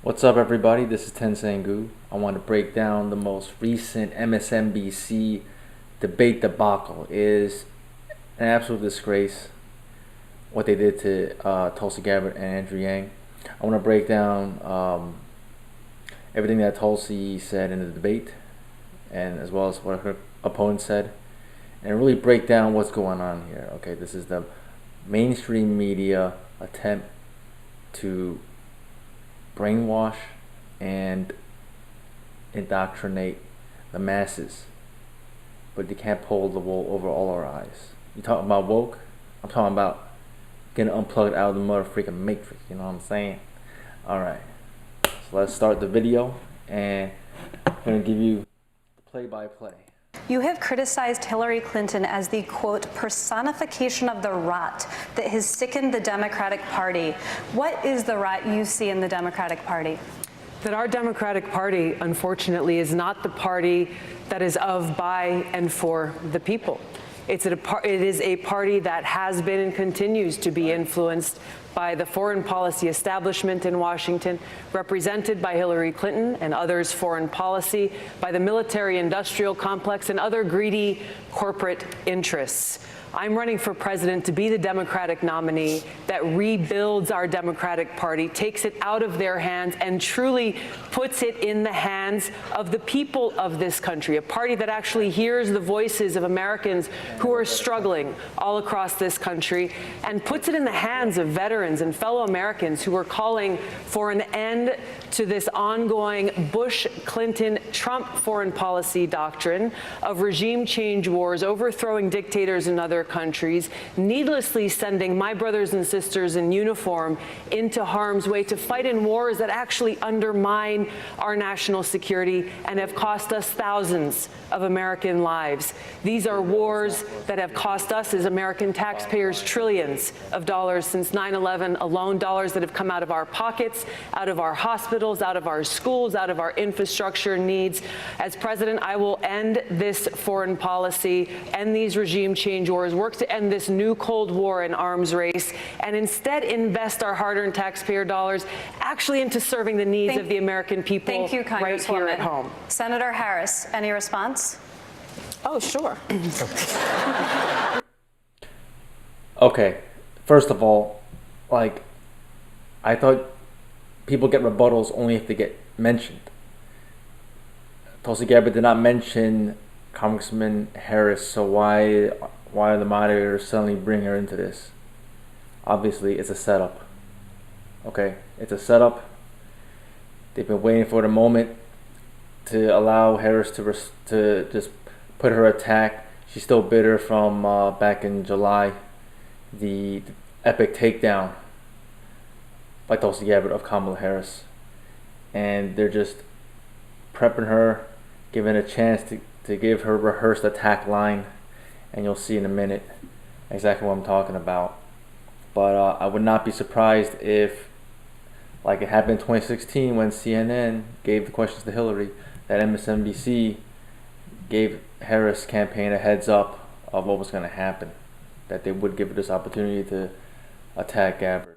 What's up, everybody? This is Tensengu. I want to break down the most recent MSNBC debate debacle. It is an absolute disgrace what they did to Tulsi Gabbard and Andrew Yang. I want to break down everything that Tulsi said in the debate, and as well as what her opponent said, and really break down what's going on here. Okay, this is the mainstream media attempt to brainwash and indoctrinate the masses, but they can't pull the wool over all our eyes. You talking about woke? I'm talking about getting unplugged out of the mother freaking matrix. You know what I'm saying? All right, so let's start the video, and I'm gonna give you the play-by-play. You have criticized Hillary Clinton as the, quote, personification of the rot that has sickened the Democratic Party. What is the rot you see in the Democratic Party? That our Democratic Party, unfortunately, is not the party that is of, by, and for the people. It is a party that has been and continues to be influenced by the foreign policy establishment in Washington, represented by Hillary Clinton and others' foreign policy, by the military-industrial complex and other greedy corporate interests. I'm running for president to be the Democratic nominee that rebuilds our Democratic Party, takes it out of their hands, and truly puts it in the hands of the people of this country, a party that actually hears the voices of Americans who are struggling all across this country, and puts it in the hands of veterans and fellow Americans who are calling for an end to this ongoing Bush, Clinton, Trump foreign policy doctrine of regime change wars, overthrowing dictators in other countries, needlessly sending my brothers and sisters in uniform into harm's way to fight in wars that actually undermine our national security and have cost us thousands of American lives. These are wars that have cost us as American taxpayers trillions of dollars since 9/11 alone, dollars that have come out of our pockets, out of our hospitals, out of our schools, out of our infrastructure needs. As president, I will end this foreign policy, end these regime change wars, work to end this new Cold War and arms race, and instead invest our hard-earned taxpayer dollars actually into serving the needs of the American people right here at home. Senator Harris, any response? Oh, sure. Okay, first of all, I thought people get rebuttals only if they get mentioned. Tulsi Gabbard did not mention Congressman Harris, so why the moderators suddenly bring her into this? Obviously, it's a setup. Okay, it's a setup. They've been waiting for the moment to allow Harris to just put her attack. She's still bitter from back in July, the epic takedown by Tulsi Gabbard of Kamala Harris, and they're just prepping her, giving a chance to give her rehearsed attack line, and you'll see in a minute exactly what I'm talking about. But I would not be surprised if, like it happened in 2016 when CNN gave the questions to Hillary, that MSNBC gave Harris' campaign a heads up of what was going to happen, that they would give her this opportunity to attack Gabbard.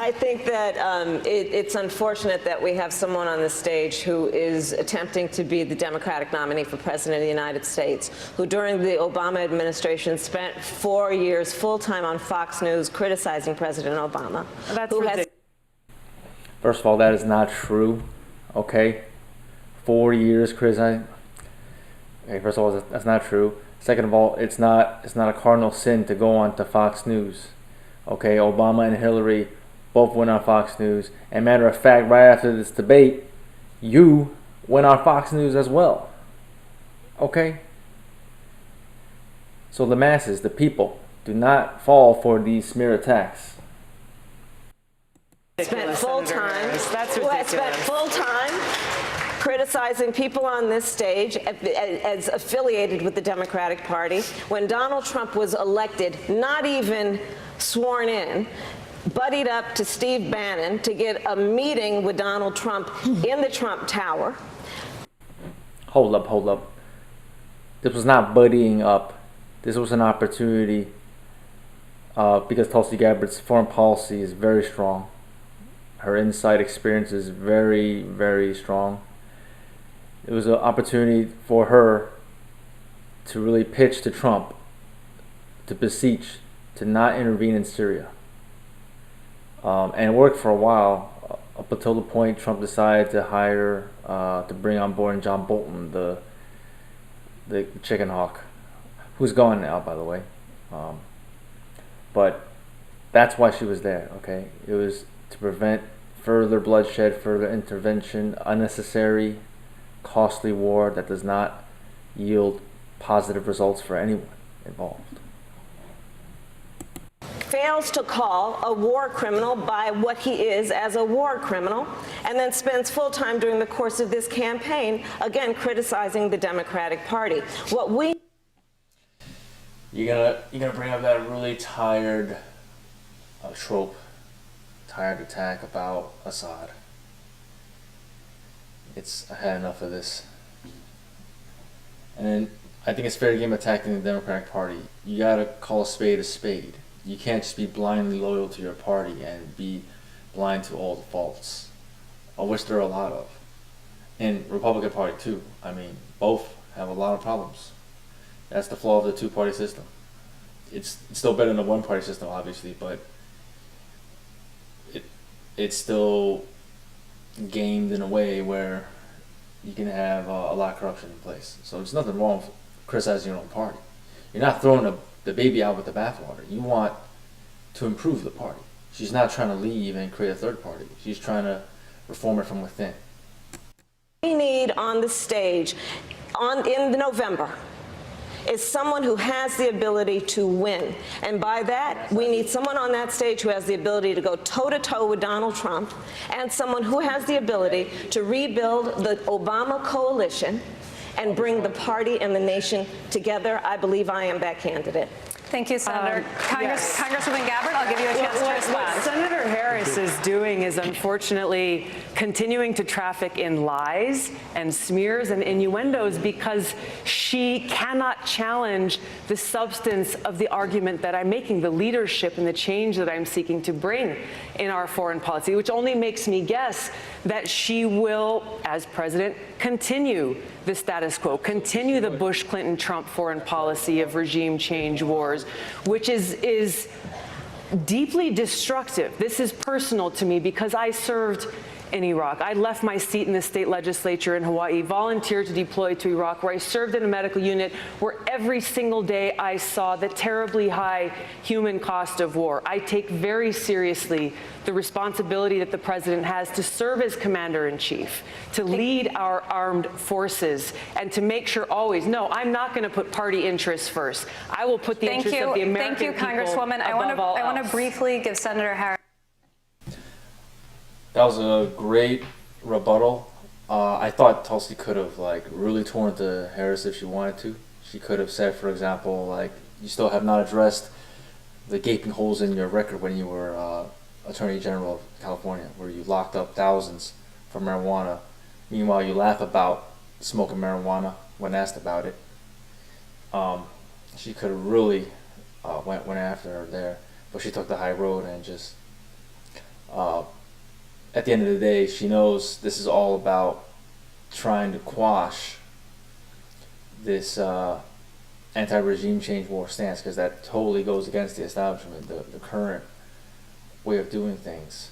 I think that it's unfortunate that we have someone on the stage who is attempting to be the Democratic nominee for President of the United States, who during the Obama administration spent 4 years full-time on Fox News criticizing President Obama. That's ridiculous. First of all, that is not true. Okay, 4 years criticizing. Okay, first of all, that's not true. Second of all, it's not a cardinal sin to go on to Fox News. Okay, Obama and Hillary both went on Fox News. And matter of fact, right after this debate, you went on Fox News as well. Okay? So the masses, the people, do not fall for these smear attacks. Spent full time. That's who has spent ridiculous. full time criticizing people on this stage as affiliated with the Democratic Party. When Donald Trump was elected, not even sworn in, buddied up to Steve Bannon to get a meeting with Donald Trump in the Trump Tower. Hold up. This was not buddying up. This was an opportunity because Tulsi Gabbard's foreign policy is very strong. Her inside experience is very, very strong. It was an opportunity for her to really pitch to Trump, to beseech, to not intervene in Syria. And it worked for a while, up until the point Trump decided to hire, to bring on board John Bolton, the chicken hawk, who's gone now, by the way. But that's why she was there, okay? It was to prevent further bloodshed, further intervention, unnecessary, costly war that does not yield positive results for anyone involved. Fails to call a war criminal by what he is as a war criminal, and then spends full time during the course of this campaign, again, criticizing the Democratic Party. You're gonna bring up that really tired trope, tired attack about Assad. I had enough of this. And then I think it's fair game attacking the Democratic Party. You gotta call a spade a spade. You can't just be blindly loyal to your party and be blind to all the faults, of which there are a lot of. And Republican Party too. I mean, both have a lot of problems. That's the flaw of the two-party system. It's still better than the one-party system, obviously, but it's still gamed in a way where you can have a lot of corruption in place. So there's nothing wrong with criticizing your own party. You're not throwing the baby out with the bathwater. You want to improve the party. She's not trying to leave and create a third party. She's trying to reform it from within. We need on the stage in November is someone who has the ability to win. And by that, we need someone on that stage who has the ability to go toe-to-toe with Donald Trump, and someone who has the ability to rebuild the Obama coalition and bring the party and the nation together. I believe I am that candidate. Thank you, Senator. Yes. Congresswoman Gabbard, I'll give you a chance to respond. What Senator Harris is doing is unfortunately continuing to traffic in lies and smears and innuendos because she cannot challenge the substance of the argument that I'm making, the leadership and the change that I'm seeking to bring in our foreign policy, which only makes me guess that she will, as president, continue the status quo, continue the Bush-Clinton-Trump foreign policy of regime change wars, which is deeply destructive. This is personal to me because I served in Iraq. I left my seat in the state legislature in Hawaii, volunteered to deploy to Iraq, where I served in a medical unit where every single day I saw the terribly high human cost of war. I take very seriously the responsibility that the president has to serve as commander-in-chief, to lead our armed forces, and to make sure always, no, I'm not going to put party interests first. I will put the interests of the American people above all else. Thank you, Congresswoman. I want to briefly give Senator Harris. That was a great rebuttal. I thought Tulsi could have really torn to Harris if she wanted to. She could have said, for example, you still have not addressed the gaping holes in your record when you were Attorney General of California, where you locked up thousands for marijuana. Meanwhile, you laugh about smoking marijuana when asked about it. She could have really went after her there, but she took the high road and just. At the end of the day, she knows this is all about trying to quash this anti-regime change war stance, because that totally goes against the establishment, the current way of doing things.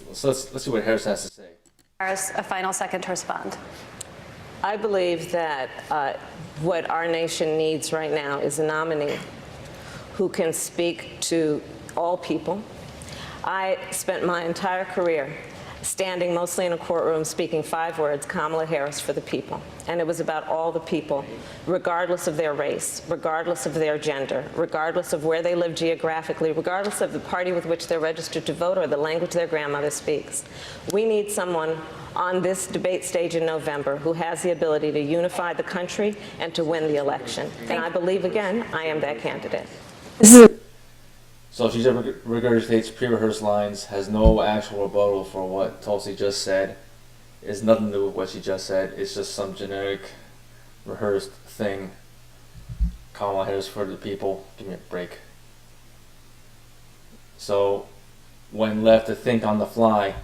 Let's see what Harris has to say. Harris, a final second to respond. I believe that what our nation needs right now is a nominee who can speak to all people. I spent my entire career standing mostly in a courtroom speaking 5 words, Kamala Harris for the people. And it was about all the people, regardless of their race, regardless of their gender, regardless of where they live geographically, regardless of the party with which they're registered to vote or the language their grandmother speaks. We need someone on this debate stage in November who has the ability to unify the country and to win the election. And I believe, again, I am that candidate. So she just regurgitates pre-rehearsed lines, has no actual rebuttal for what Tulsi just said. It's nothing to do with what she just said. It's just some generic rehearsed thing Kamala Harris for the people. Give me a break. So, when left to think on the fly,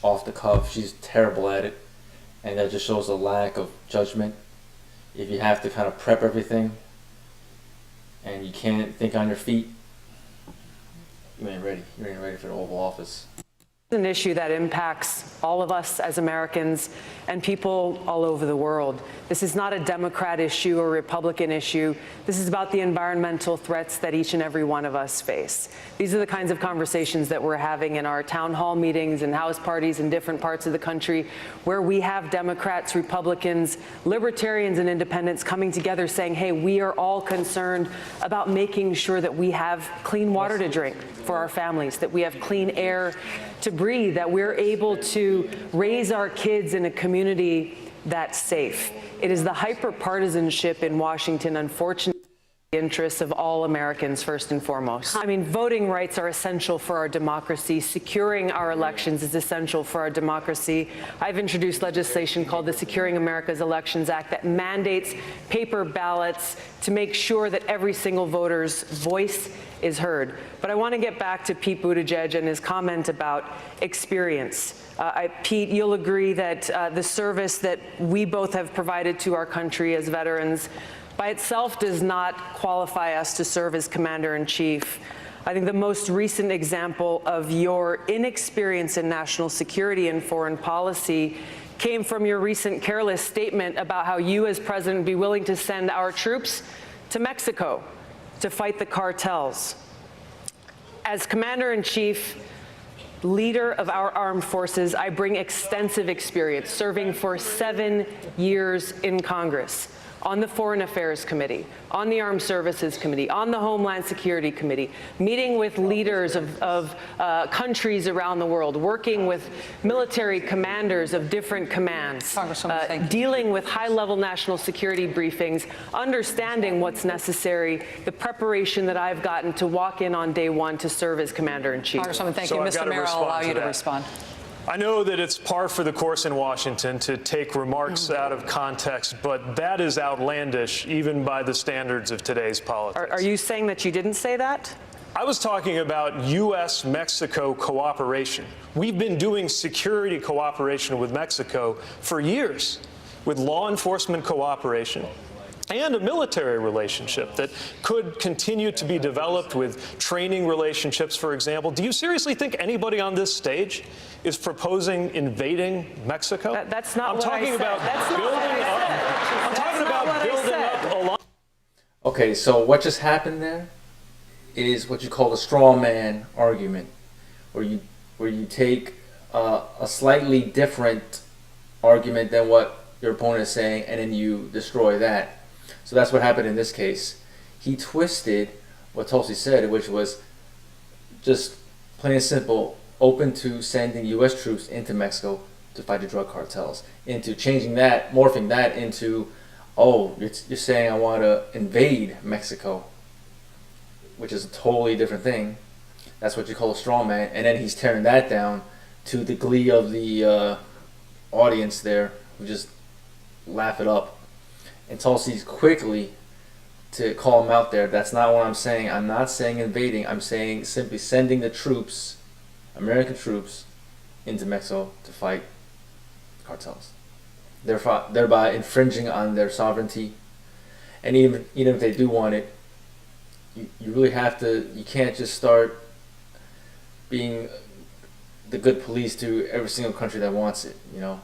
off the cuff, she's terrible at it. And that just shows a lack of judgment. If you have to kind of prep everything and you can't think on your feet, you ain't ready. You ain't ready for the Oval Office. It's an issue that impacts all of us as Americans and people all over the world. This is not a Democrat issue or Republican issue. This is about the environmental threats that each and every one of us face. These are the kinds of conversations that we're having in our town hall meetings and house parties in different parts of the country, where we have Democrats, Republicans, libertarians, and independents coming together saying, hey, we are all concerned about making sure that we have clean water to drink for our families, that we have clean air to breathe, that we're able to raise our kids in a community that's safe. It is the hyper-partisanship in Washington, unfortunately, the interests of all Americans first and foremost. I mean, voting rights are essential for our democracy. Securing our elections is essential for our democracy. I've introduced legislation called the Securing America's Elections Act that mandates paper ballots to make sure that every single voter's voice is heard. But I want to get back to Pete Buttigieg and his comment about experience. Pete, you'll agree that the service that we both have provided to our country as veterans by itself does not qualify us to serve as commander-in-chief. I think the most recent example of your inexperience in national security and foreign policy came from your recent careless statement about how you as president would be willing to send our troops to Mexico to fight the cartels. As commander-in-chief, leader of our armed forces, I bring extensive experience serving for 7 years in Congress, on the Foreign Affairs Committee, on the Armed Services Committee, on the Homeland Security Committee, meeting with leaders of countries around the world, working with military commanders of different commands, dealing with high-level national security briefings, understanding what's necessary, the preparation that I've gotten to walk in on day one to serve as Commander-in-Chief. Congresswoman, thank you. Mr. Mayor, I'll allow you to respond. I know that it's par for the course in Washington to take remarks out of context, but that is outlandish even by the standards of today's politics. Are you saying that you didn't say that? I was talking about U.S.-Mexico cooperation. We've been doing security cooperation with Mexico for years, with law enforcement cooperation and a military relationship that could continue to be developed with training relationships, for example. Do you seriously think anybody on this stage is proposing invading Mexico? That's not I'm what talking I said. about That's not building what I up. said. I'm talking That's not about what I building said. up alliances. Okay, so what just happened there is what you call a straw man argument, where you take a slightly different argument than what your opponent is saying, and then you destroy that. So that's what happened in this case. He twisted what Tulsi said, which was just plain and simple, open to sending U.S. troops into Mexico to fight the drug cartels, into changing that, morphing that into, oh, you're saying I want to invade Mexico, which is a totally different thing. That's what you call a straw man. And then he's tearing that down to the glee of the audience there, who just laugh it up. And Tulsi's quickly to call him out there. That's not what I'm saying. I'm not saying invading. I'm saying simply sending the troops, American troops, into Mexico to fight cartels, thereby infringing on their sovereignty. And even if they do want it, you really have to. You can't just start being the good police to every single country that wants it. You know,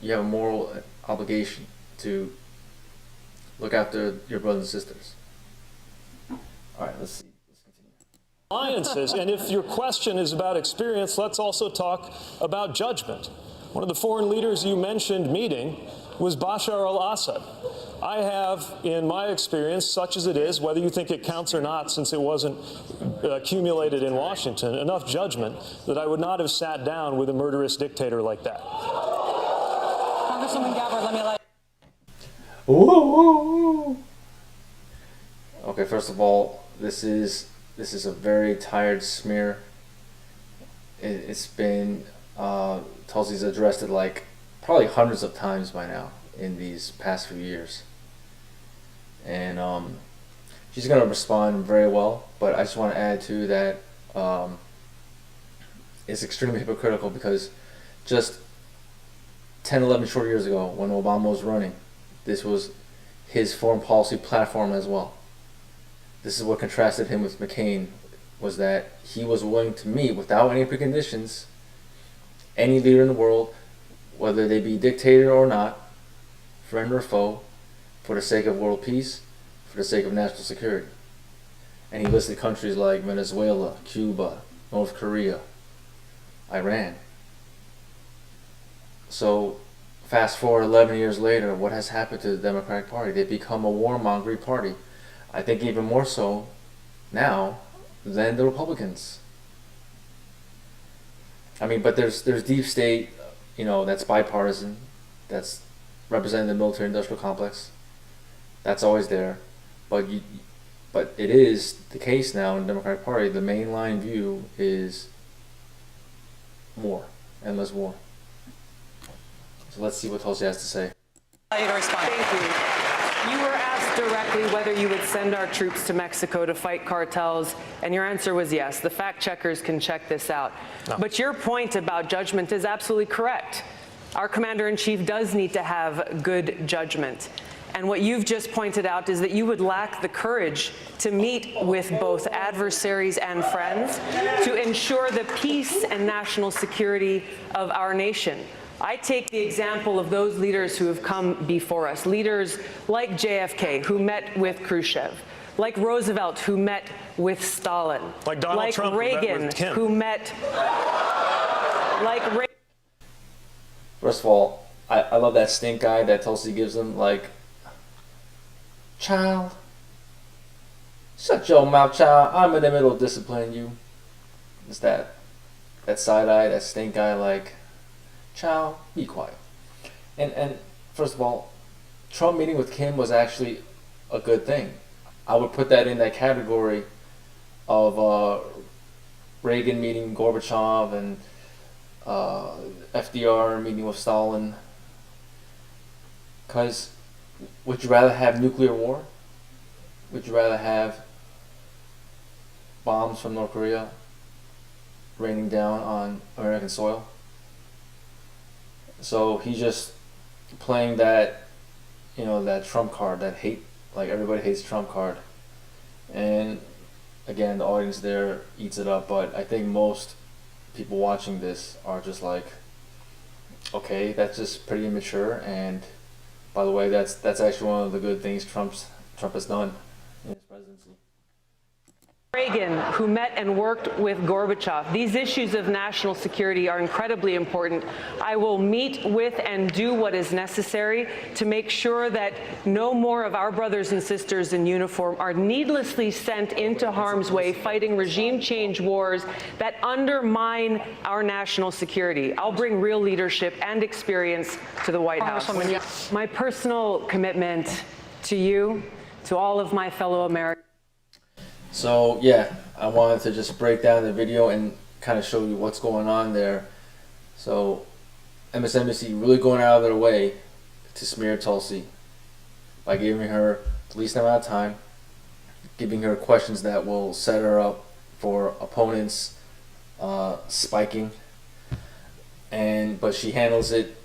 you have a moral obligation to look after your brothers and sisters. All right, let's see. Let's continue. Alliances, and if your question is about experience, let's also talk about judgment. One of the foreign leaders you mentioned meeting was Bashar al-Assad. I have, in my experience, such as it is, whether you think it counts or not, since it wasn't accumulated in Washington, enough judgment that I would not have sat down with a murderous dictator like that. Congresswoman Gabbard, let me allow you. Ooh. Okay, first of all, this is a very tired smear. It's been Tulsi's addressed it like probably hundreds of times by now in these past few years, and she's going to respond very well. But I just want to add to that it's extremely hypocritical because just 10, 11 short years ago when Obama was running, this was his foreign policy platform as well. This is what contrasted him with McCain, was that he was willing to meet without any preconditions any leader in the world, whether they be dictator or not, friend or foe, for the sake of world peace, for the sake of national security. And he listed countries like Venezuela, Cuba, North Korea, Iran. So fast forward 11 years later, what has happened to the Democratic Party? They've become a warmongering party. I think even more so now than the Republicans. I mean, but there's deep state, that's bipartisan, that's representing the military-industrial complex. That's always there, but it is the case now in the Democratic Party. The mainline view is war, endless war. So let's see what Tulsi has to say. Allow you to respond. Thank you. You were asked directly whether you would send our troops to Mexico to fight cartels, and your answer was yes. The fact checkers can check this out. No. But your point about judgment is absolutely correct. Our commander-in-chief does need to have good judgment. And what you've just pointed out is that you would lack the courage to meet with both adversaries and friends to ensure the peace and national security of our nation. I take the example of those leaders who have come before us, leaders like JFK, who met with Khrushchev, like Roosevelt, who met with Stalin, like Donald Trump, Reagan, who met First of all, I love that stink eye that Tulsi gives him, like, child, shut your mouth, child, I'm in the middle of disciplining you. It's that side eye, that stink eye, like, child, be quiet. And first of all, Trump meeting with Kim was actually a good thing. I would put that in that category of Reagan meeting Gorbachev and FDR meeting with Stalin. Because would you rather have nuclear war? Would you rather have bombs from North Korea raining down on American soil? So he's just playing that, that Trump card, that hate, like everybody hates Trump card. And again, the audience there eats it up, but I think most people watching this are just like, okay, that's just pretty immature. And by the way, that's actually one of the good things Trump has done in his presidency. Reagan, who met and worked with Gorbachev. These issues of national security are incredibly important. I will meet with and do what is necessary to make sure that no more of our brothers and sisters in uniform are needlessly sent into harm's way fighting regime change wars that undermine our national security. I'll bring real leadership and experience to the White House. My personal commitment to you, to all of my fellow Americans. So yeah, I wanted to just break down the video and kind of show you what's going on there. So MSNBC really going out of their way to smear Tulsi by giving her the least amount of time, giving her questions that will set her up for opponents spiking, but she handles it.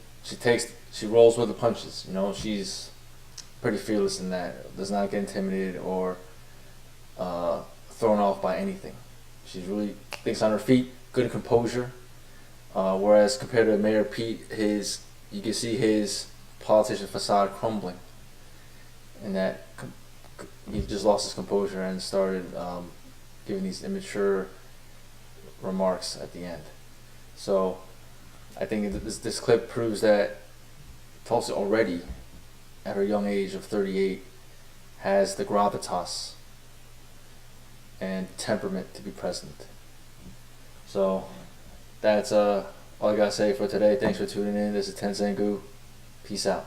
She rolls with the punches. She's pretty fearless in that. Does not get intimidated or thrown off by anything. She really thinks on her feet, good composure. Whereas compared to Mayor Pete, you can see his politician facade crumbling, and that he just lost his composure and started giving these immature remarks at the end. So I think this clip proves that Tulsi already, at her young age of 38, has the gravitas and temperament to be president. So that's all I gotta say for today. Thanks for tuning in. This is Tenzin Gu. Peace out.